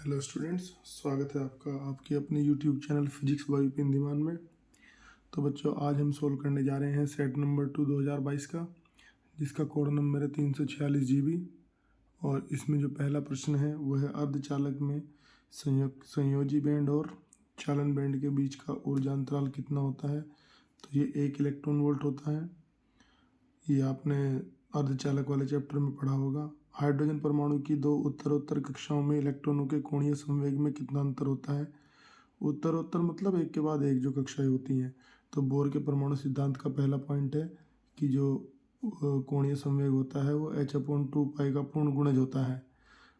Hello students, स्वागत है आपका आपकी अपने YouTube channel physics bye Vipin Dhiman में। तो बच्चों, आज हम सोल्व करने जा रहे हैं सेट नंबर 2 2022 का, जिसका कोड नंबर है 346 GB। और इसमें जो पहला प्रश्न है वो है अर्धचालक में संयोजी बैंड और चालन बैंड के बीच का ऊर्जा अंतराल कितना होता है। तो ये 1 इलेक्ट्रॉन वोल्ट होता है। ये आपने अर्धचालक वाले चैप्टर में पढ़ा होगा। हाइड्रोजन परमाणु की दो उत्तरोत्तर कक्षाओं में इलेक्ट्रॉनों के कोणीय संवेग में कितना अंतर होता है। उत्तरोत्तर मतलब एक के बाद एक जो कक्षाएं होती हैं। तो बोर के परमाणु सिद्धांत का पहला पॉइंट है कि जो कोणीय संवेग होता है वो h/2π का पूर्ण गुणज होता है।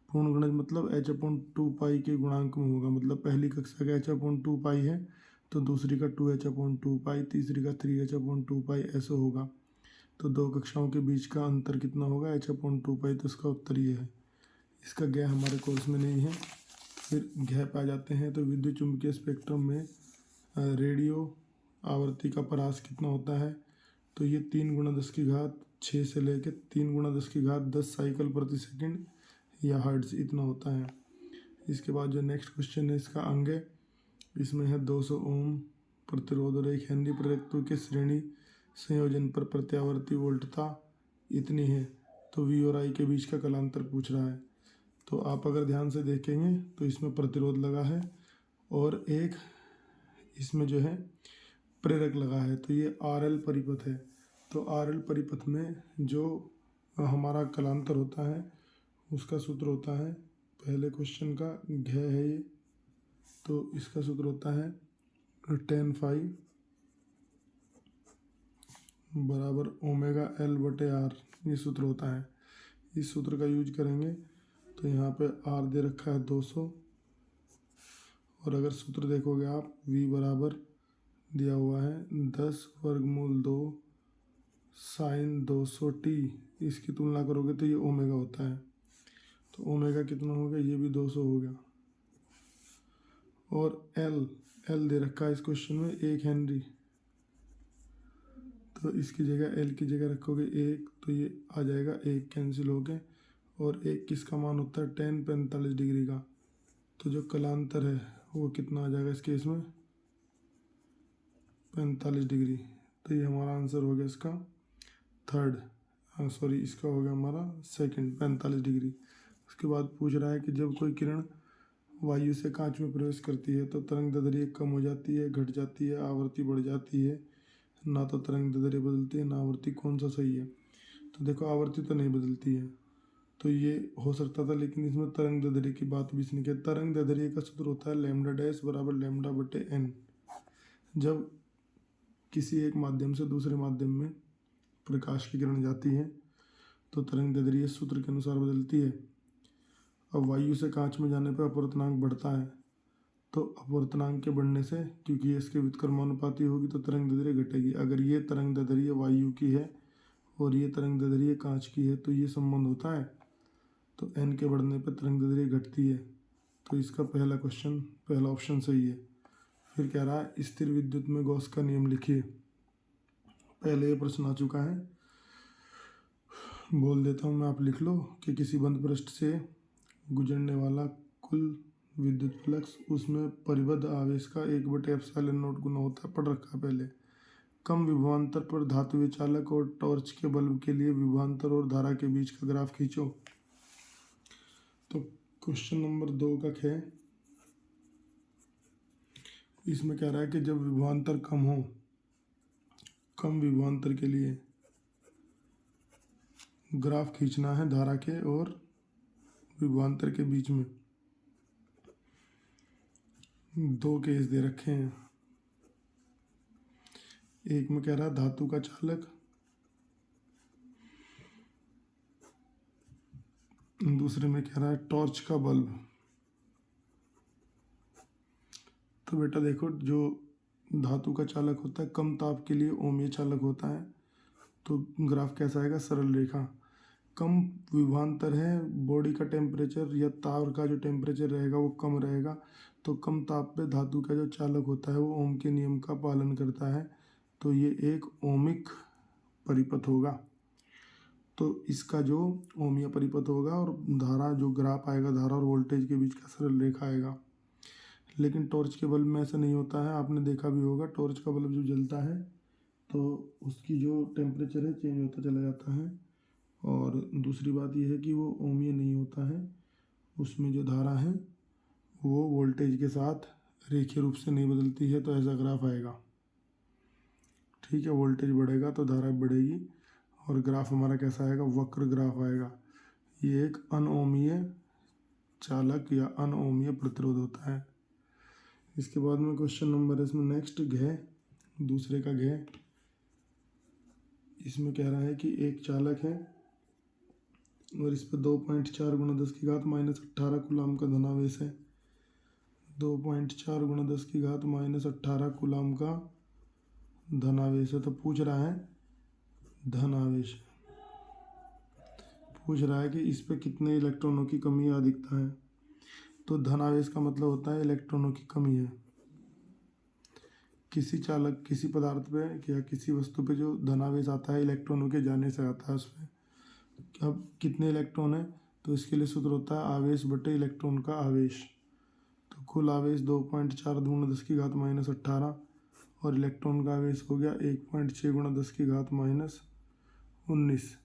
पूर्ण गुणज मतलब h/2π के गुणांक में होगा। मतलब पहली कक्षा का h/2π है तो दूसरी का 2h/2π, तीसरी का 3h/2π ऐसा होगा। तो दो कक्षाओं के बीच का अंतर कितना होगा, h/2π। तो इसका उत्तर ये है। इसका ज्ञ हमारे कोर्स में नहीं है। फिर ज्ञ पे आ जाते हैं। तो विद्युत चुम्बकीय स्पेक्ट्रम में रेडियो आवर्ती का परास कितना होता है। तो ये 3×10⁶ से लेकर 3×10⁻10 साइकिल प्रति सेकंड या हर्ट्ज इतना होता है। इसके बाद जो नेक्स्ट क्वेश्चन है इसका अंग है। इसमें है 200 ओम प्रतिरोध और 1 हेनरी प्रेरकत्व के श्रेणी संयोजन पर प्रत्यावर्ती वोल्टता इतनी है। तो V और I के बीच का कलांतर पूछ रहा है। तो आप अगर ध्यान से देखेंगे तो इसमें प्रतिरोध लगा है और एक इसमें जो है प्रेरक लगा है। तो ये RL परिपथ है। तो RL परिपथ में जो हमारा कलांतर होता है उसका सूत्र होता है, पहले क्वेश्चन का घ है ये, तो इसका सूत्र होता है tan phi बराबर ω/L/R। ये सूत्र होता है। इस सूत्र का यूज करेंगे। तो यहाँ पे R दे रखा है 200 और अगर सूत्र देखोगे आप V बराबर दिया हुआ है 10√2 sin 200t। इसकी तुलना करोगे तो ये ओमेगा होता है। तो ओमेगा कितना हो गया, ये भी 200 हो गया। और L दे रखा है इस क्वेश्चन में 1 हेनरी। तो इसकी जगह L की जगह रखोगे 1 तो ये आ जाएगा 1 कैंसिल हो गए। और 1 किसका मान होता है, tan 45 डिग्री का। तो जो कलांतर है वो कितना आ जाएगा इस केस में, 45 डिग्री। तो ये हमारा आंसर हो गया इसका थर्ड, सॉरी इसका हो गया हमारा सेकंड 45 डिग्री। उसके बाद पूछ रहा है कि जब कोई किरण वायु से कांच में प्रवेश करती है तो तरंग दैर्ध्य कम हो जाती है, घट जाती है, आवृत्ति बढ़ जाती है, ना तो तरंग दैर्ध्य बदलती है ना आवृत्ति, कौन सा सही है। तो देखो आवृत्ति तो नहीं बदलती है तो ये हो सकता था, लेकिन इसमें तरंग दैर्ध्य की बात भी इसने किया। तरंग दैर्ध्य का सूत्र होता है λ' बराबर λ/n। जब किसी एक माध्यम से दूसरे माध्यम में प्रकाश की किरण जाती है तो तरंग दैर्ध्य सूत्र के अनुसार बदलती है। अब वायु से कांच में जाने पर अपवर्तनांक बढ़ता है। तो अपवर्तनांक के बढ़ने से, क्योंकि ये इसके व्युत्क्रमानुपाती होगी, तो तरंग दैर्ध्य घटेगी। अगर ये तरंग दैर्ध्य वायु की है और ये तरंग दैर्ध्य कांच की है तो ये संबंध होता है। तो n के बढ़ने पर तरंग दैर्ध्य घटती है। तो इसका पहला ऑप्शन सही है। फिर कह रहा है स्थिर विद्युत में गॉस का नियम लिखिए। पहले ये प्रश्न आ चुका है, बोल देता हूँ मैं, आप लिख लो कि किसी बंद पृष्ठ से गुजरने वाला कुल विद्युत फ्लक्स उसमें परिबद्ध आवेश का 1/ε0 गुना होता है। पढ़ रखा पहले। कम विभवांतर पर धातु चालक और टॉर्च के बल्ब के लिए विभवांतर और धारा के बीच का ग्राफ खींचो। तो क्वेश्चन नंबर 2 का है, इसमें कह रहा है कि जब विभवांतर कम हो, कम विभवांतर के लिए ग्राफ खींचना है धारा के और विभवांतर के बीच में। 2 केस दे रखे हैं। एक में कह रहा है धातु का चालक, दूसरे में कह रहा है टॉर्च का बल्ब। तो बेटा देखो, जो धातु का चालक होता है कम ताप के लिए ओमीय चालक होता है। तो ग्राफ कैसा आएगा, सरल रेखा। कम विभवांतर है, बॉडी का टेम्परेचर या तार का जो टेम्परेचर रहेगा वो कम रहेगा। तो कम ताप पे धातु का जो चालक होता है वो ओम के नियम का पालन करता है। तो ये एक ओमिक परिपथ होगा। तो इसका जो ओमिया परिपथ होगा और धारा जो ग्राफ आएगा धारा और वोल्टेज के बीच का सरल रेखा आएगा। लेकिन टॉर्च के बल्ब में ऐसा नहीं होता है, आपने देखा भी होगा टॉर्च का बल्ब जो जलता है तो उसकी जो टेम्परेचर है चेंज होता चला जाता है। और दूसरी बात यह है कि वो ओमिया नहीं होता है, उसमें जो धारा है वो वोल्टेज के साथ रेखीय रूप से नहीं बदलती है, तो ऐसा ग्राफ आएगा। ठीक है, वोल्टेज बढ़ेगा तो धारा बढ़ेगी और ग्राफ हमारा कैसा आएगा, वक्र ग्राफ आएगा। ये एक अनओमीय चालक या अनओमीय प्रतिरोध होता है। इसके बाद में क्वेश्चन नंबर इसमें नेक्स्ट घ दूसरे का घ, इसमें कह रहा है कि एक चालक है और इस पर 2.4 × 10⁻18 कूलाम का धनावेश है। 2.4 × 10⁻18 कूलाम का धनावेश है। तो पूछ रहा है धनावेश, पूछ रहा है कि इस पे कितने इलेक्ट्रॉनों की कमी या अधिकता है। तो धनावेश का मतलब होता है इलेक्ट्रॉनों की कमी है। किसी चालक किसी पदार्थ पे या किसी वस्तु पे जो धनावेश आता है इलेक्ट्रॉनों के जाने से आता है उस पर। अब कितने इलेक्ट्रॉन है, तो इसके लिए सूत्र होता है आवेश बटे इलेक्ट्रॉन का आवेश। तो कुल आवेश 2.4 × 10⁻18 और इलेक्ट्रॉन का आवेश हो गया 1.6 × 10⁻19।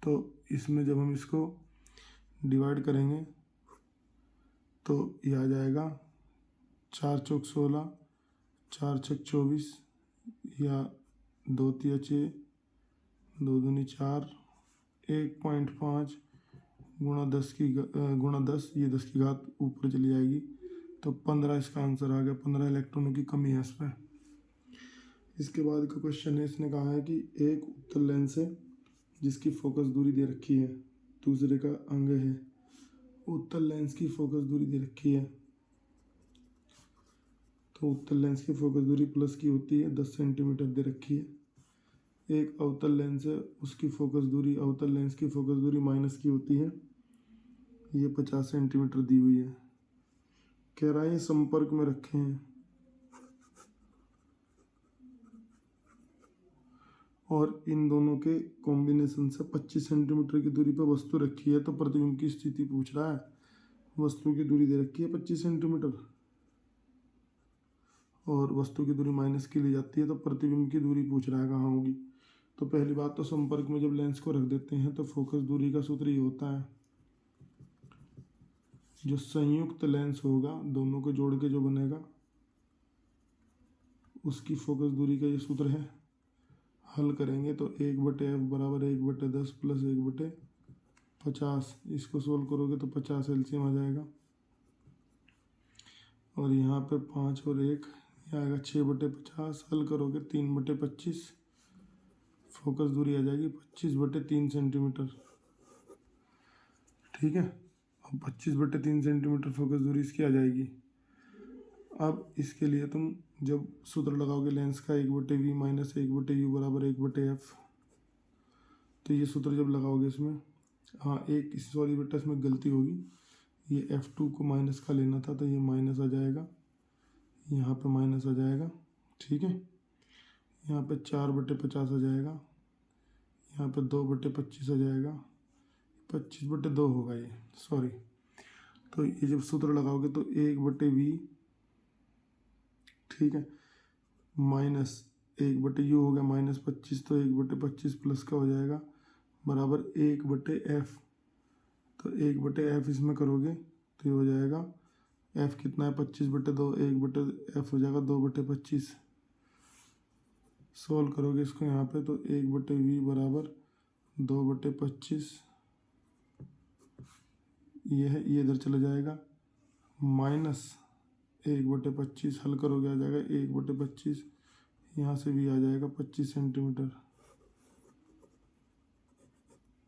तो इसमें जब हम इसको डिवाइड करेंगे तो ये आ जाएगा 4 चौक 16, 4 छक 24 या 2 तिया 6, 2 दूनी 4, 1.5 गुणा 10, ये 10 की घात ऊपर चली जाएगी तो 15 इसका आंसर आ गया। 15 इलेक्ट्रॉनों की कमी है इस पर। इसके बाद का क्वेश्चन है, इसने कहा है कि एक उत्तल लेंस है जिसकी फोकस दूरी दे रखी है, दूसरे का अंग है। उत्तल लेंस की फोकस दूरी दे रखी है, तो उत्तल लेंस की फोकस दूरी प्लस की होती है, 10 सेंटीमीटर दे रखी है। एक अवतल लेंस है, उसकी फोकस दूरी अवतल लेंस की फोकस दूरी माइनस की होती है, ये 50 सेंटीमीटर दी हुई है। कह रहा है ये संपर्क में रखे हैं और इन दोनों के कॉम्बिनेशन से 25 सेंटीमीटर की दूरी पर वस्तु रखी है। तो प्रतिबिंब की स्थिति पूछ रहा है। वस्तु की दूरी दे रखी है 25 सेंटीमीटर और वस्तु की दूरी माइनस की ली जाती है, तो प्रतिबिंब की दूरी पूछ रहा है कहाँ होगी। तो पहली बात तो संपर्क में जब लेंस को रख देते हैं तो फोकस दूरी का सूत्र ये होता है, जो संयुक्त लेंस होगा दोनों को जोड़ के जो बनेगा उसकी फोकस दूरी का ये सूत्र है। हल करेंगे तो 1/f बराबर 1/10 प्लस 1/50। इसको सोल्व करोगे तो 50 एलसीएम आ जाएगा और यहाँ पे 5 और 1 आएगा 6/50। हल करोगे 3/25, फोकस दूरी आ जाएगी 25/3 सेंटीमीटर। ठीक है, अब 25/3 सेंटीमीटर फोकस दूरी इसकी आ जाएगी। अब इसके लिए तुम जब सूत्र लगाओगे लेंस का 1/v माइनस 1/u बराबर 1/f, तो ये सूत्र जब लगाओगे इसमें, हाँ एक सॉरी बेटा इसमें गलती होगी, ये f2 को माइनस का लेना था तो ये माइनस आ जाएगा, यहाँ पे माइनस आ जाएगा। ठीक है, यहाँ पे 4/50 आ जाएगा, यहाँ पे 2/25 आ जाएगा, 25/2 होगा ये, सॉरी। तो ये जब सूत्र लगाओगे तो 1/v, ठीक है, माइनस 1/u हो गया -25, तो 1/25 प्लस का हो जाएगा बराबर 1/f। तो 1/f इसमें करोगे तो ये हो जाएगा, f कितना है 25/2, 1/f हो जाएगा 2/25। सोल्व करोगे इसको यहाँ पे तो 1/v बराबर 2/25, ये है, ये इधर चला जाएगा माइनस 1/25। हल करोगे आ जाएगा 1/25, यहाँ से भी आ जाएगा 25 सेंटीमीटर।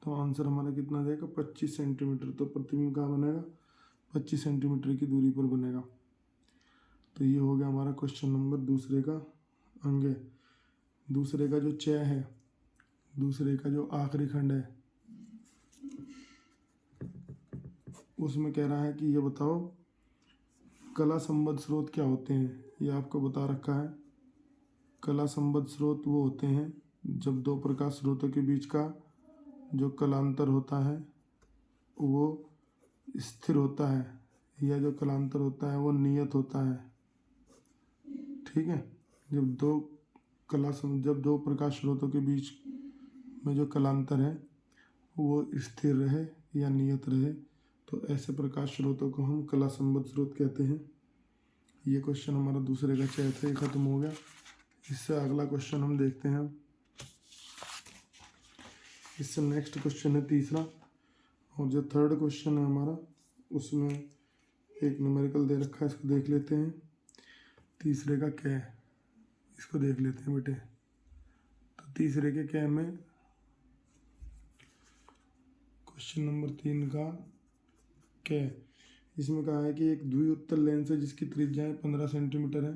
तो आंसर हमारा कितना आ जाएगा 25 सेंटीमीटर। तो प्रतिबिंब कहाँ बनेगा 25 सेंटीमीटर की दूरी पर बनेगा। तो ये हो गया हमारा क्वेश्चन नंबर दूसरे का अंग है। दूसरे का जो चय है, दूसरे का जो आखिरी खंड है, उसमें कह रहा है कि ये बताओ कला संबद्ध स्रोत क्या होते हैं। ये आपको बता रखा है। कला संबद्ध स्रोत वो होते हैं जब दो प्रकाश स्रोतों के बीच का जो कलांतर होता है वो स्थिर होता है, या जो कलांतर होता है वो नियत होता है। ठीक है, जब दो प्रकाश स्रोतों के बीच में जो कलांतर है वो स्थिर रहे या नियत रहे, तो ऐसे प्रकाश स्रोतों को हम कला संबद्ध स्रोत कहते हैं। ये क्वेश्चन हमारा दूसरे का चैप्टर ही खत्म हो गया। इससे अगला क्वेश्चन हम देखते हैं। इससे नेक्स्ट क्वेश्चन है तीसरा, और जो थर्ड क्वेश्चन है हमारा उसमें एक न्यूमेरिकल दे रखा है, इसको देख लेते हैं। तीसरे का क्या है इसको देख लेते हैं बेटे। तो तीसरे के क्या में क्वेश्चन नंबर 3 का क्या है, इसमें कहा है कि एक द्विउत्तल लेंस है जिसकी त्रिज्या 15 सेंटीमीटर है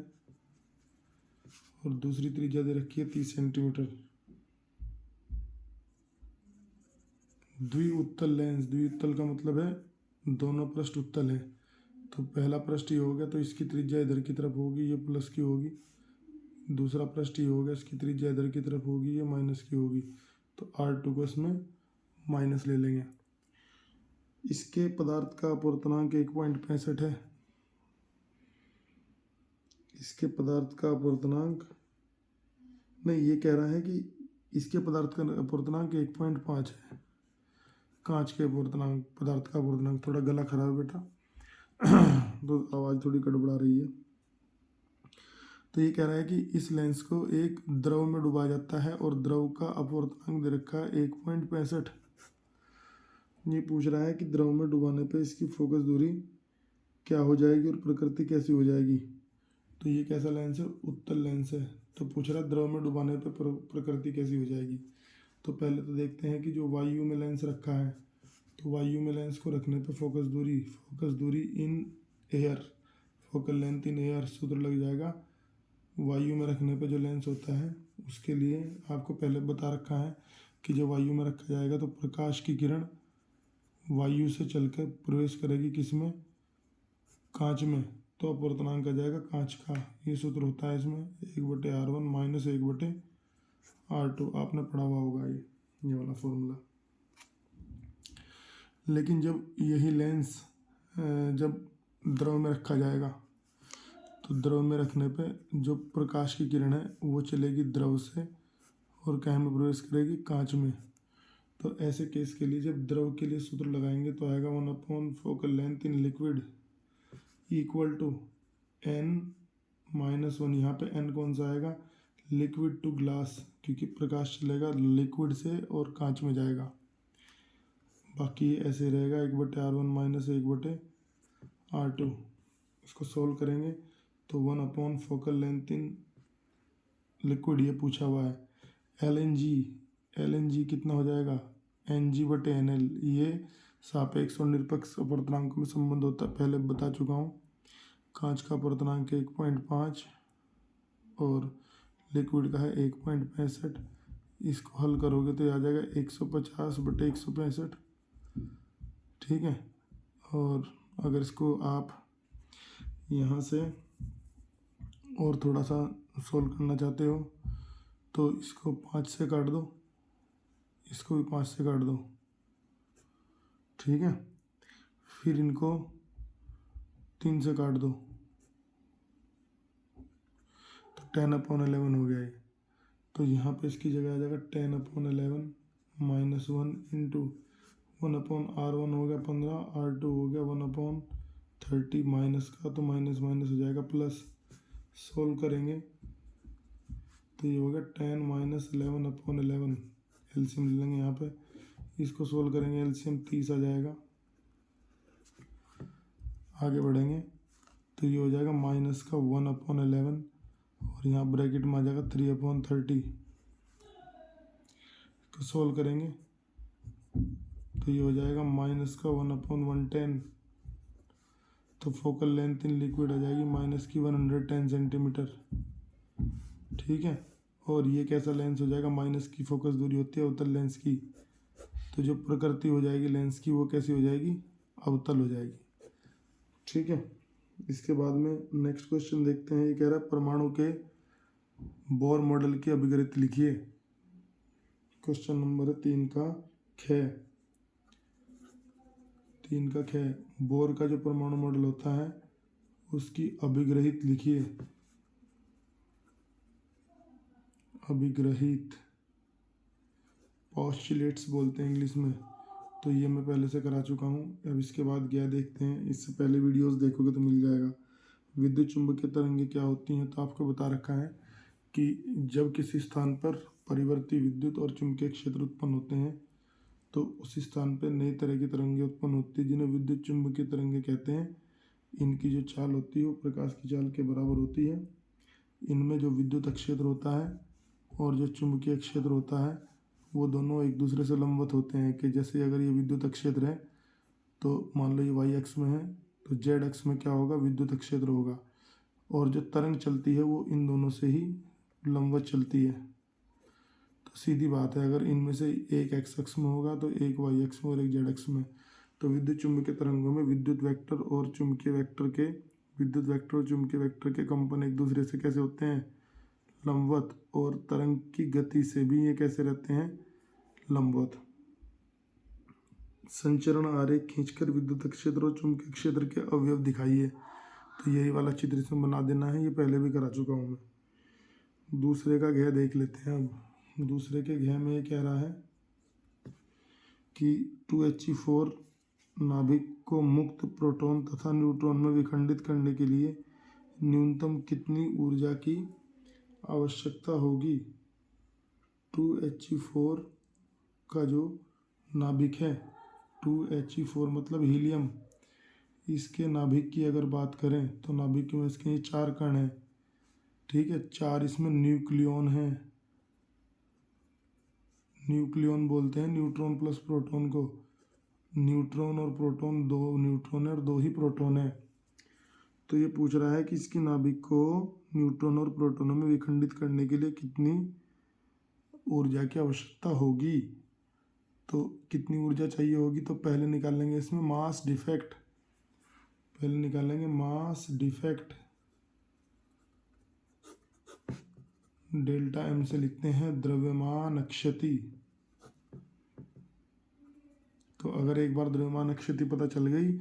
और दूसरी त्रिज्या दे रखी है 30 सेंटीमीटर। द्विउत्तल लेंस, द्विउत्तल का मतलब है दोनों पृष्ठ उत्तल है। तो पहला पृष्ठ ये हो गया तो इसकी त्रिज्या इधर की तरफ होगी, ये प्लस की होगी। दूसरा पृष्ठ ये हो गया, इसकी त्रिज्या इधर की तरफ होगी, ये माइनस की होगी। तो R2 को इसमें माइनस ले लेंगे। इसके पदार्थ का अपवर्तनांक 1.65 है। इसके पदार्थ का अपवर्तनांक नहीं, ये कह रहा है कि इसके पदार्थ का अपवर्तनांक 1.5 है। कांच के अपवर्तनांक, पदार्थ का अपवर्तनांक, थोड़ा गला खराब है बेटा तो आवाज़ थोड़ी गड़बड़ा रही है। तो ये कह रहा है कि इस लेंस को एक द्रव में डुबाया जाता है और द्रव का अपवर्तनांक दे रखा है 1.65। ये पूछ रहा है कि द्रव में डुबाने पे इसकी फोकस दूरी क्या हो जाएगी और प्रकृति कैसी हो जाएगी। तो ये कैसा लेंस है, उत्तल लेंस है। तो पूछ रहा है द्रव में डुबाने पे प्रकृति कैसी हो जाएगी। तो पहले तो देखते हैं कि जो वायु में लेंस रखा है, तो वायु में लेंस को रखने पे फोकस दूरी in air, focal length in air सूत्र लग जाएगा। वायु में रखने पे जो लेंस होता है उसके लिए आपको पहले बता रखा है कि जब वायु में रखा जाएगा तो प्रकाश की किरण वायु से चलकर प्रवेश करेगी किसमें, कांच में। तो अपवर्तनांक आ जाएगा कांच का। ये सूत्र होता है इसमें 1/R1 माइनस 1/R2। आपने पढ़ा हुआ होगा ये वाला फॉर्मूला। लेकिन जब यही लेंस जब द्रव में रखा जाएगा तो द्रव में रखने पे जो प्रकाश की किरण है वो चलेगी द्रव से और क्या में प्रवेश करेगी, कांच में। तो ऐसे केस के लिए जब द्रव के लिए सूत्र लगाएंगे तो आएगा 1/, focal length in liquid equal to n-1। यहाँ पे n कौन सा आएगा, लिक्विड टू ग्लास, क्योंकि प्रकाश चलेगा लिक्विड से और कांच में जाएगा। बाकी ऐसे रहेगा 1/R1 माइनस 1/R2। इसको सोल्व करेंगे तो 1/, फोकल लेंथ इन लिक्विड ये पूछा हुआ है। एल कितना हो जाएगा, Ng/NL। ये सापेक्ष और निरपेक्ष अपवर्तनांक में संबंध होता है, पहले बता चुका हूँ। कांच का अपवर्तनांक 1.5 और लिक्विड का है 1.65। इसको हल करोगे तो आ जाएगा 150/165। ठीक है, और अगर इसको आप यहाँ से और थोड़ा सा सोल्व करना चाहते हो तो इसको 5 से काट दो, इसको भी 5 से काट दो। ठीक है, फिर इनको 3 से काट दो तो 10/11 हो गया ये। तो यहाँ पे इसकी जगह आ जाएगा 10/11 माइनस 1 इंटू 1/R1 हो गया 15, R2 हो गया 1/30 माइनस का, तो माइनस माइनस हो जाएगा प्लस। सोल्व करेंगे तो ये हो गया 10 माइनस 11/11। एलसीएम ले लेंगे यहाँ पे, इसको सोल्व करेंगे एलसीएम 30 आ जाएगा। आगे बढ़ेंगे तो ये हो जाएगा माइनस का 1/11 और यहाँ ब्रैकेट में आ जाएगा 3/30। इसको सोल्व करेंगे तो ये हो जाएगा माइनस का 1/110। तो फोकल लेंथ इन लिक्विड आ जाएगी माइनस की 110 सेंटीमीटर। ठीक है, और ये कैसा लेंस हो जाएगा, माइनस की फोकस दूरी होती है उत्तल लेंस की। तो जो प्रकृति हो जाएगी लेंस की वो कैसी हो जाएगी, अवतल हो जाएगी। ठीक है, इसके बाद में नेक्स्ट क्वेश्चन देखते हैं। ये कह रहा है परमाणु के बोर मॉडल की अभिगति लिखिए। क्वेश्चन नंबर 3 का ख, 3 का ख, बोर का जो परमाणु मॉडल होता है उसकी अभिग्रहित लिखिए, अभिग्रहित, पोस्टुलेट्स बोलते हैं इंग्लिश में। तो ये मैं पहले से करा चुका हूँ। अब इसके बाद क्या देखते हैं, इससे पहले वीडियोस देखोगे तो मिल जाएगा। विद्युत चुंबकीय तरंगें क्या होती हैं, तो आपको बता रखा है कि जब किसी स्थान पर परिवर्ती विद्युत और चुंबकीय क्षेत्र उत्पन्न होते हैं तो उस स्थान पर नई तरह की तरंगें उत्पन्न होती है जिन्हें विद्युत चुंबकीय तरंगें कहते हैं। इनकी जो चाल होती है वो प्रकाश की चाल के बराबर होती है। इनमें जो विद्युत क्षेत्र होता है और जो चुंबकीय क्षेत्र होता है वो दोनों एक दूसरे से लंबवत होते हैं। कि जैसे अगर ये विद्युत क्षेत्र है तो मान लो ये वाई अक्ष में है तो जेड अक्ष में क्या होगा, विद्युत क्षेत्र होगा। और जो तरंग चलती है वो इन दोनों से ही लंबवत चलती है। तो सीधी बात है, अगर इनमें से एक एक्स अक्ष में होगा तो एक वाई अक्ष में और एक जेड अक्ष में। तो विद्युत चुंबकीय तरंगों में विद्युत वेक्टर और चुंबकीय वेक्टर के कंपन एक दूसरे से कैसे होते हैं, लंबवत। और तरंग की गति से भी ये कैसे रहते हैं, लंबवत। संचरण आरेख खींचकर विद्युत क्षेत्र और चुंबकीय क्षेत्र के अवयव दिखाइए। तो यही वाला चित्र इसमें बना देना है, ये पहले भी करा चुका हूँ मैं। दूसरे का घेह देख लेते हैं। अब दूसरे के घेह में ये कह रहा है कि 2He4 नाभिक को मुक्त प्रोटॉन तथा न्यूट्रॉन में विखंडित करने के लिए न्यूनतम कितनी ऊर्जा की आवश्यकता होगी। 2He4 का जो नाभिक है, 2He4 मतलब हीलियम, इसके नाभिक की अगर बात करें तो नाभिक में इसके ये 4 कण हैं, ठीक है। 4 इसमें न्यूक्लियॉन है। न्यूक्लियॉन बोलते हैं न्यूट्रॉन प्लस प्रोटॉन को। न्यूट्रॉन और प्रोटॉन, 2 न्यूट्रॉन है और 2 ही प्रोटॉन है। तो ये पूछ रहा है कि इसकी नाभिक को न्यूट्रॉन और प्रोटॉनों में विखंडित करने के लिए कितनी ऊर्जा की आवश्यकता होगी। तो कितनी ऊर्जा चाहिए होगी, तो पहले निकालेंगे इसमें मास डिफेक्ट। पहले निकालेंगे मास डिफेक्ट, डेल्टा एम से लिखते हैं द्रव्यमान क्षति। तो अगर एक बार द्रव्यमान क्षति पता चल गई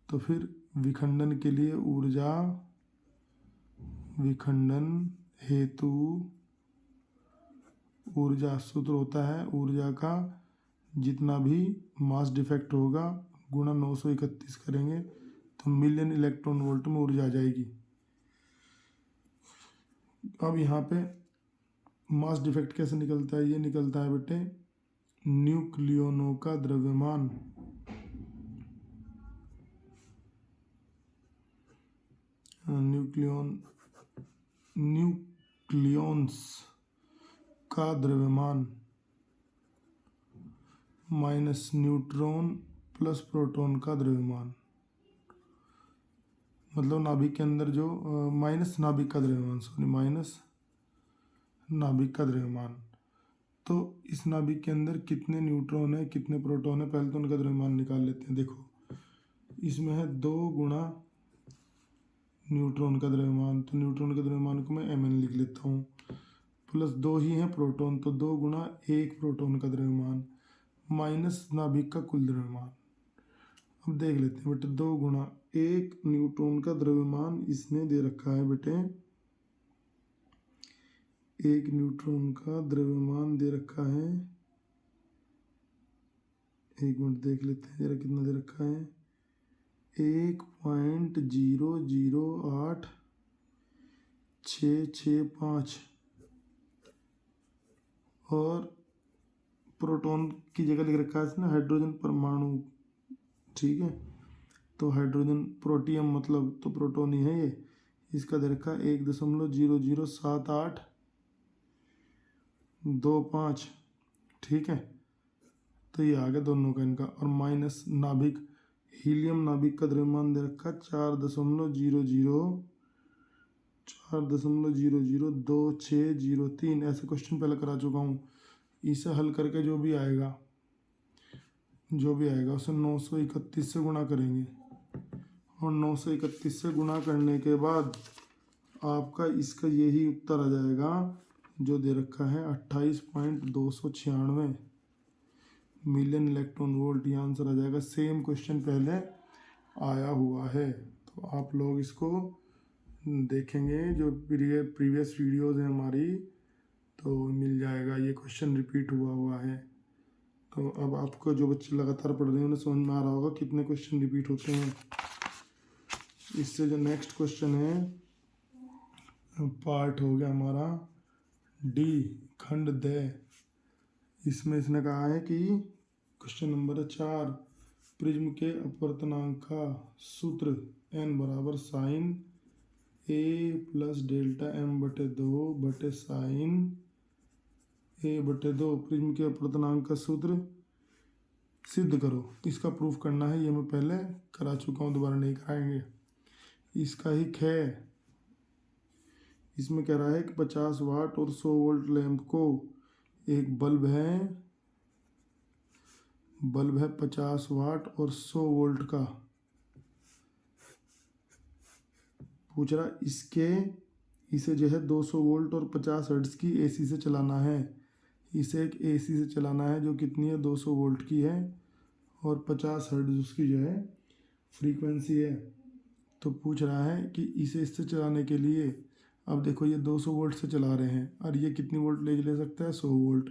तो फिर विखंडन के लिए ऊर्जा, विखंडन हेतु ऊर्जा सूत्र होता है ऊर्जा का जितना भी मास डिफेक्ट होगा गुणा 931 करेंगे तो मिलियन इलेक्ट्रॉन वोल्ट में ऊर्जा आ जाएगी। अब यहाँ पे मास डिफेक्ट कैसे निकलता है, ये निकलता है बेटे न्यूक्लियनों का द्रव्यमान, न्यूक्लियॉन्स का द्रव्यमान माइनस न्यूट्रॉन प्लस प्रोटॉन का द्रव्यमान। मतलब नाभिक के अंदर जो माइनस नाभिक का द्रव्यमान, सॉरी माइनस नाभिक का द्रव्यमान। तो इस नाभिक के अंदर कितने न्यूट्रॉन है कितने प्रोटॉन है, पहले तो उनका द्रव्यमान निकाल लेते हैं। देखो इसमें है 2 गुणा न्यूट्रॉन का द्रव्यमान, तो न्यूट्रॉन के द्रव्यमान को मैं mn लिख लेता हूँ, प्लस 2 ही है प्रोटॉन तो 2 गुणा 1 प्रोटॉन का द्रव्यमान माइनस नाभिक का कुल द्रव्यमान। अब देख लेते हैं बेटे 2 गुणा 1 न्यूट्रॉन का द्रव्यमान इसने दे रखा है बेटे, 1 न्यूट्रॉन का द्रव्यमान दे रखा है, 1 मिनट देख लेते हैं जरा कितना दे रखा है, 1.0086665। और प्रोटॉन की जगह लिख रखा है इसने हाइड्रोजन परमाणु, ठीक है। तो हाइड्रोजन प्रोटियम मतलब तो प्रोटॉन ही है ये, इसका दे रखा है 1.007825, ठीक है। तो ये आ गया दोनों का इनका। और माइनस नाभिक, हीलियम नाभिक का द्रव्यमान दे रखा 4.002603। ऐसे क्वेश्चन पहले करा चुका हूँ। इसे हल करके जो भी आएगा उसे 931 से गुणा करेंगे और 931 से गुणा करने के बाद आपका इसका यही उत्तर आ जाएगा जो दे रखा है 28.296। Million electron volt. ये आंसर आ जाएगा। सेम क्वेश्चन पहले आया हुआ है, तो आप लोग इसको देखेंगे जो प्रीवियस वीडियोस हैं हमारी, तो मिल जाएगा। ये क्वेश्चन रिपीट हुआ है। तो अब आपको जो बच्चे लगातार पढ़ रहे हैं उन्हें समझ में आ रहा होगा कितने क्वेश्चन रिपीट होते हैं। इससे जो नेक्स्ट क्वेश्चन है, पार्ट हो गया हमारा डी, खंड द। इसमें इसने कहा है कि क्वेश्चन नंबर 4, प्रिज्म के अपवर्तनांक का सूत्र n बराबर sine a plus delta m बटे 2 बटे साइन a बटे 2। प्रिज्म के अपवर्तनांक का सूत्र सिद्ध करो। इसका प्रूफ करना है। ये मैं पहले करा चुका हूँ, दोबारा नहीं कराएंगे। इसका ही है। इसमें कह रहा है कि 50 वाट और 100 वोल्ट लैंप को, एक बल्ब है 50 वाट और 100 वोल्ट का। पूछ रहा इसे जो है 200 वोल्ट और 50 हर्ट्ज की एसी से चलाना है। इसे एक एसी से चलाना है जो कितनी है, 200 वोल्ट की है और 50 हर्ट्ज उसकी जो है फ्रीक्वेंसी है। तो पूछ रहा है कि इसे इससे चलाने के लिए, अब देखो ये 200 वोल्ट से चला रहे हैं और ये कितनी वोल्टेज ले सकता है, 100 वोल्ट।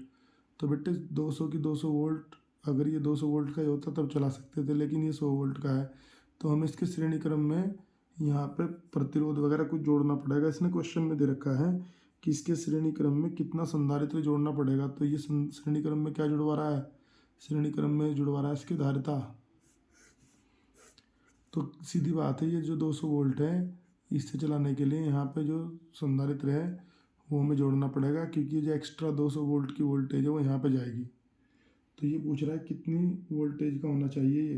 तो बेटे 200 की 200 वोल्ट, अगर ये 200 वोल्ट का ही होता तब चला सकते थे, लेकिन ये 100 वोल्ट का है। तो हमें इसके श्रेणी क्रम में यहाँ पे प्रतिरोध वगैरह कुछ जोड़ना पड़ेगा। इसने क्वेश्चन में दे रखा है कि इसके श्रेणी क्रम में कितना संधारित्र जोड़ना पड़ेगा। तो ये श्रेणी क्रम में क्या जुड़वा रहा है, श्रेणी क्रम में जुड़वा रहा है इसकी धारिता। तो सीधी बात है, ये जो 200 वोल्ट है इससे चलाने के लिए यहाँ पे जो संधारित्र है वो हमें जोड़ना पड़ेगा, क्योंकि जो एक्स्ट्रा 200 वोल्ट की वोल्टेज है वो यहाँ पे जाएगी। तो ये पूछ रहा है कितनी वोल्टेज का होना चाहिए ये।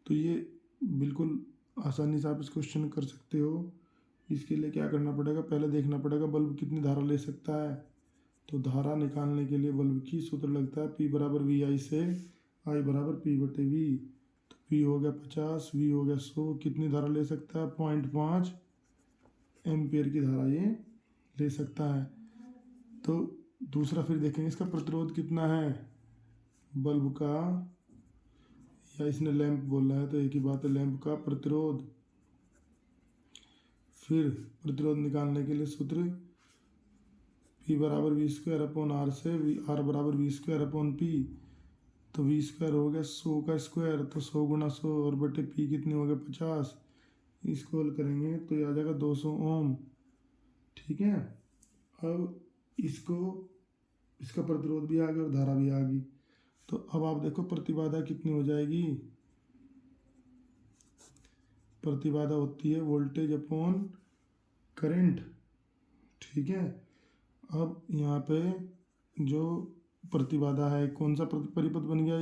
तो ये बिल्कुल आसानी से आप इस क्वेश्चन कर सकते हो। इसके लिए क्या करना पड़ेगा, पहले देखना पड़ेगा बल्ब कितनी धारा ले सकता है। तो धारा निकालने के लिए बल्ब की सूत्र लगता है P बराबर VI से I बराबर P बटे V। तो P हो गया 50, V हो गया 100। कितनी धारा ले सकता है, 0.5 एम्पियर की धारा ये ले सकता है। तो दूसरा फिर देखेंगे इसका प्रतिरोध कितना है बल्ब का, या इसने लैंप बोला है तो एक ही बात है, लैंप का प्रतिरोध। फिर प्रतिरोध निकालने के लिए सूत्र P बराबर V² अपॉन R से R बराबर V² अपॉन P। तो V² हो गया 100 का स्क्वायर, तो 100 गुणा 100 और बटे P कितने हो गए 50। इसको हल करेंगे तो ये आ जाएगा 200 ओम। ठीक है। अब इसका प्रतिरोध भी आ गया और धारा भी आ गई। तो अब आप देखो प्रतिबाधा कितनी हो जाएगी। प्रतिबाधा होती है वोल्टेज अपॉन करंट। ठीक है। अब यहाँ पे जो प्रतिबाधा है, कौन सा परिपथ बन गया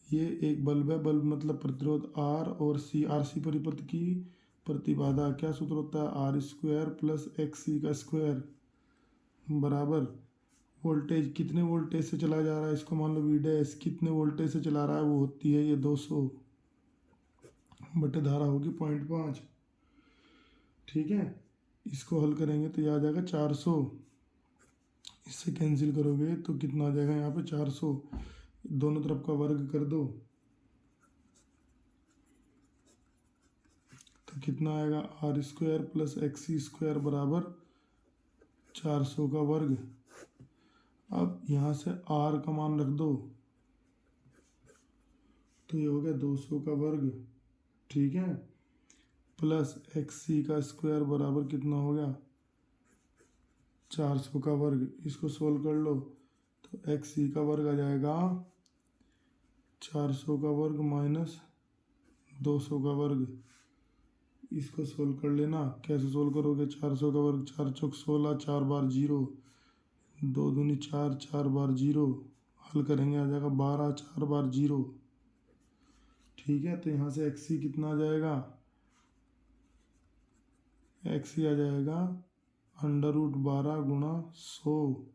ये एक बल्ब है। बल्ब मतलब प्रतिरोध R और C। RC परिपथ की प्रतिबाधा क्या सूत्र होता है, R² प्लस XC का स्क्वायर बराबर वोल्टेज, कितने वोल्टेज से चला जा रहा है, इसको मान लो V' कितने वोल्टेज से चला रहा है, वो होती है ये 200 बटे धारा होगी 0.5। ठीक है। इसको हल करेंगे तो ये आ जाएगा 400। इससे कैंसिल करोगे तो कितना आ जाएगा यहाँ पे 400। दोनों तरफ का वर्ग कर दो तो कितना आएगा, R² प्लस XC² बराबर 400 का वर्ग। अब यहाँ से R का मान रख दो तो ये हो गया 200 का वर्ग। ठीक है। प्लस XC का स्क्वायर बराबर कितना हो गया 400 का वर्ग। इसको सोल्व कर लो तो XC का वर्ग आ जाएगा 400 का वर्ग माइनस 200 का वर्ग। इसको सोल्व कर लेना। कैसे सोल्व करोगे, 400 का वर्ग 4 चौक 16, 4 बार 0, 2 दूनी 4, 4 बार 0, हल करेंगे आ जाएगा 12, 4 बार 0। ठीक है। तो यहाँ से XC कितना आ जाएगा, XC आ जाएगा √12 गुणा 100।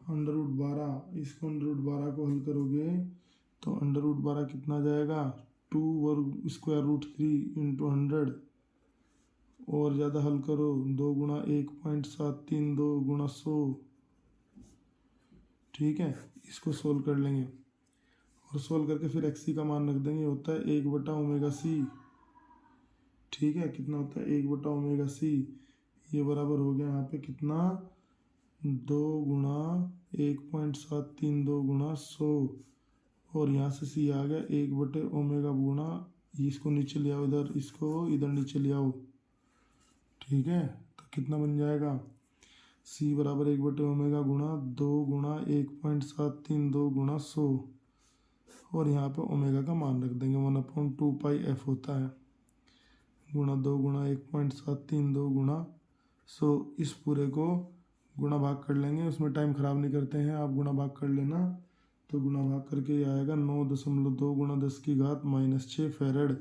√12, इसको √12 को हल करोगे तो √12 कितना आ जाएगा, 2 वर्ग स्क्वायर रूट 3 इंटू 100। और ज़्यादा हल करो, 2 गुणा 1.732 2 गुणा 100। ठीक है। इसको सोल्व कर लेंगे। और सोल्व करके फिर एक्स सी का मान रख देंगे, होता है 1/ओमेगा c। ठीक है, कितना होता है 1/ओमेगा c। ये बराबर हो गया यहाँ पे कितना, 2 गुणा 1.732 गुणा 100, और यहाँ से c आ गया 1/ओमेगा गुणा, इसको नीचे ले आओ इधर, इसको इधर नीचे ले आओ। ठीक है, तो कितना बन जाएगा, c बराबर 1/ओमेगा गुणा 2 गुणा 1.732 गुणा 100, और यहाँ पे ओमेगा का मान रख देंगे 1/2πf होता है, गुणा 2 गुणा 1.732 गुणा 100। इस पूरे को गुणा भाग कर लेंगे, उसमें टाइम ख़राब नहीं करते हैं, आप गुणा भाग कर लेना। तो गुणा भाग करके ये आएगा 9.2 गुणा 10⁻⁻6 फैरेड।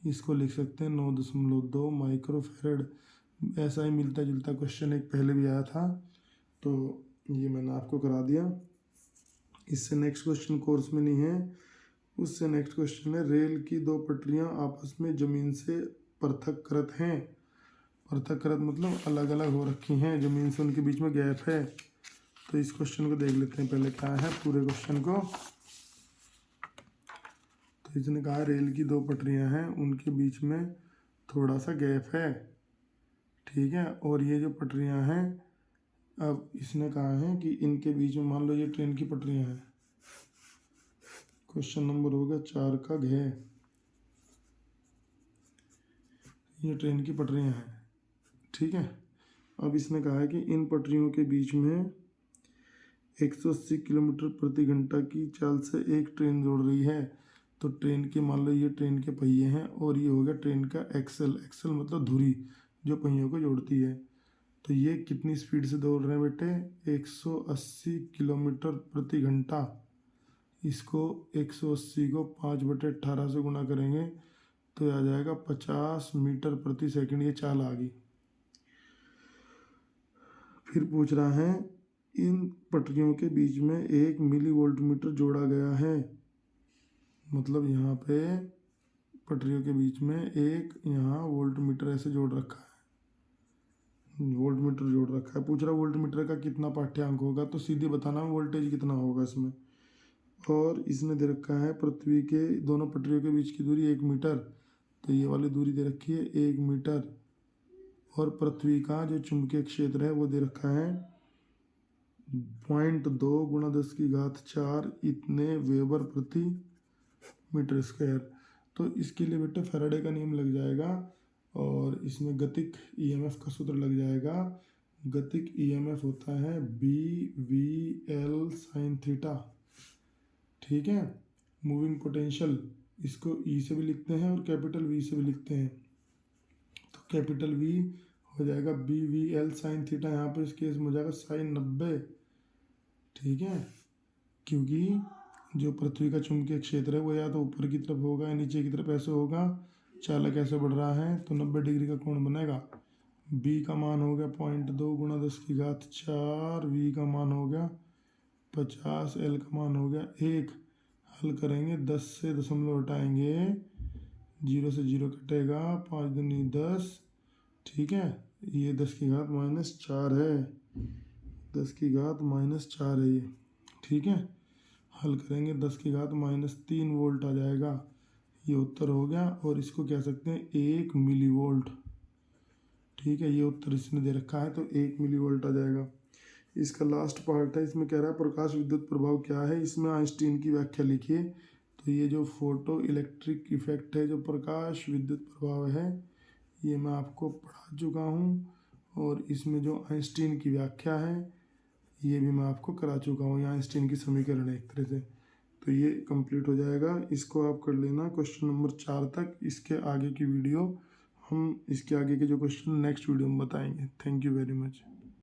इसको लिख सकते हैं 9.2 माइक्रो फैरेड। ऐसा ही मिलता जुलता क्वेश्चन एक पहले भी आया था, तो ये मैंने आपको करा दिया। इससे नेक्स्ट क्वेश्चन कोर्स में नहीं है, उससे नेक्स्ट क्वेश्चन है, रेल की 2 पटरियां आपस में ज़मीन से पृथककृत हैं। पृथककृत मतलब अलग अलग हो रखी हैं, ज़मीन से उनके बीच में गैप है। तो इस क्वेश्चन को देख लेते हैं पहले क्या है पूरे क्वेश्चन को। तो इसने कहा रेल की 2 पटरियां हैं, उनके बीच में थोड़ा सा गैप है। ठीक है, और ये जो पटरियां हैं, अब इसने कहा है कि इनके बीच में, मान लो ये ट्रेन की पटरियां हैं, क्वेश्चन नंबर होगा 4 का घ। ये ट्रेन की पटरियां हैं। ठीक है, अब इसने कहा है कि इन पटरियों के बीच में 180 किलोमीटर प्रति घंटा की चाल से एक ट्रेन जोड़ रही है। तो ट्रेन के, मान लो ये ट्रेन के पहिए हैं और ये होगा ट्रेन का एक्सल। एक्सल मतलब धुरी जो पहियों को जोड़ती है। तो ये कितनी स्पीड से दौड़ रहे हैं बेटे, 180 किलोमीटर प्रति घंटा। इसको 180 को 5/18 से गुणा करेंगे तो आ जाएगा 50 मीटर प्रति सेकंड। ये चाल आ गई। फिर पूछ रहा है इन पटरियों के बीच में 1 मिली वोल्टमीटर जोड़ा गया है। मतलब यहाँ पे पटरियों के बीच में एक यहाँ वोल्टमीटर ऐसे जोड़ रखा है, वोल्टमीटर जोड़ रखा है। पूछ रहा वोल्टमीटर का कितना पाठ्यांक होगा, तो सीधे बताना वोल्टेज कितना होगा इसमें। और इसने दे रखा है पृथ्वी के दोनों पटरियों के बीच की दूरी 1 मीटर। तो ये वाली दूरी दे रखी है 1 मीटर। और पृथ्वी का जो चुंबकीय क्षेत्र है वो दे रखा है 0.2 गुणा 10⁴ इतने वेबर प्रति मीटर स्क्वायर। तो इसके लिए बेटा फैराडे का नियम लग जाएगा, और इसमें गतिक ईएमएफ का सूत्र लग जाएगा। गतिक ईएमएफ होता है BVL sin थीटा। ठीक है, मूविंग पोटेंशियल इसको ई से भी लिखते हैं और कैपिटल वी से भी लिखते हैं। तो कैपिटल वी हो जाएगा BVL sin थीटा, यहाँ पे इस केस में हो जाएगा sin 90। ठीक है, क्योंकि जो पृथ्वी का चुंबकीय क्षेत्र है वो या तो ऊपर की तरफ होगा या नीचे की तरफ ऐसे होगा। चालक ऐसे बढ़ रहा है तो 90 डिग्री का कोण बनेगा। बी का मान हो गया 0.2 गुणा 10⁴, वी का मान हो गया 50, एल का मान हो गया 1। हल करेंगे, 10 से दशमलव हटाएंगे, 0 से 0 कटेगा, 5 दूनी 10। ठीक है, ये 10⁻⁻4 है, 10⁻⁻4 है ये। ठीक है, हल करेंगे 10⁻−3 वोल्ट आ जाएगा। ये उत्तर हो गया, और इसको कह सकते हैं 1 मिली वोल्ट। ठीक है, ये उत्तर इसने दे रखा है तो 1 मिली वोल्ट आ जाएगा। इसका लास्ट पार्ट है, इसमें कह रहा है प्रकाश विद्युत प्रभाव क्या है, इसमें आइंस्टीन की व्याख्या लिखिए। तो ये जो फोटो इलेक्ट्रिक इफेक्ट है, जो प्रकाश विद्युत प्रभाव है, ये मैं आपको पढ़ा चुका हूँ, और इसमें जो आइंस्टीन की व्याख्या है ये भी मैं आपको करा चुका हूँ। ये आइंस्टीन की समीकरण है एक तरह से। तो ये कंप्लीट हो जाएगा, इसको आप कर लेना क्वेश्चन नंबर 4 तक। इसके आगे की वीडियो हम, इसके आगे के जो क्वेश्चन नेक्स्ट वीडियो में बताएंगे। Thank you very much.